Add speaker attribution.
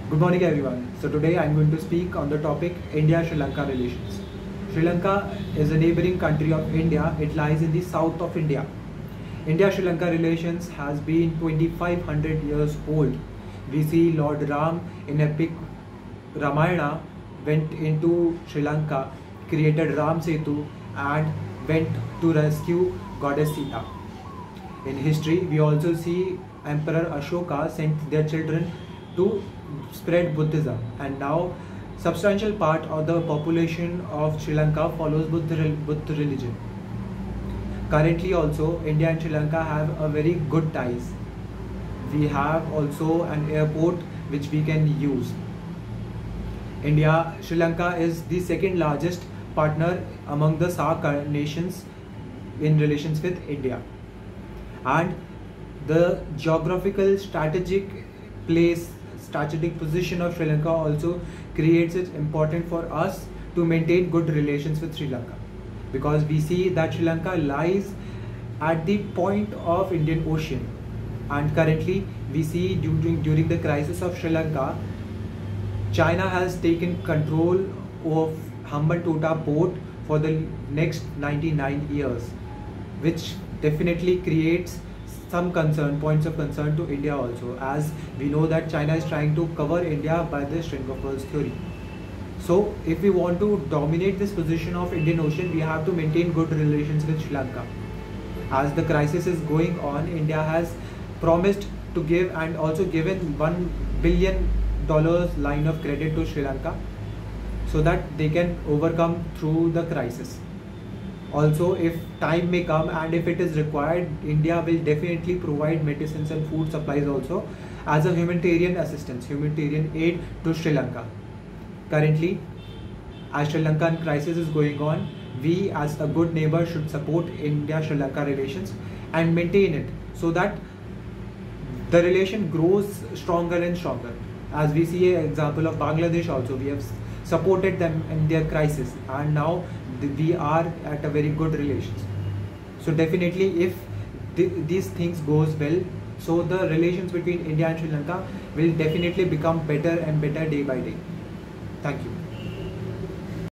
Speaker 1: Good morning everyone. So today I'm going to speak on the topic India-Sri Lanka relations. Sri Lanka is a neighboring country of India. It lies in the south of India. India-Sri Lanka relations has been 2500 years old. We see Lord Ram in epic Ramayana went into Sri Lanka, created Ram Setu and went to rescue goddess Sita. In history, we also see Emperor Ashoka sent their children to spread Buddhism, and now substantial part of the population of Sri Lanka follows Buddha religion. Currently also, India and Sri Lanka have a very good ties. We have also an airport which we can use. Sri Lanka is the second largest partner among the SAARC nations in relations with India. And the geographical strategic position of Sri Lanka also creates it important for us to maintain good relations with Sri Lanka, because we see that Sri Lanka lies at the point of Indian Ocean, and currently we see during the crisis of Sri Lanka, China has taken control of Hambantota port for the next 99 years, which definitely creates some points of concern to India also, as we know that China is trying to cover India by the string of pearls theory. So if we want to dominate this position of Indian Ocean, we have to maintain good relations with Sri Lanka. As the crisis is going on, India has promised to give and also given $1 billion line of credit to Sri Lanka so that they can overcome through the crisis. Also, if time may come and if it is required, India will definitely provide medicines and food supplies also as a humanitarian assistance, humanitarian aid to Sri Lanka. Currently, as Sri Lankan crisis is going on, we as a good neighbor should support India-Sri Lanka relations and maintain it so that the relation grows stronger and stronger. As we see an example of Bangladesh also, we have supported them in their crisis, and now we are at a very good relations. So definitely if these things goes well, so the relations between India and Sri Lanka will definitely become better and better day by day. Thank you.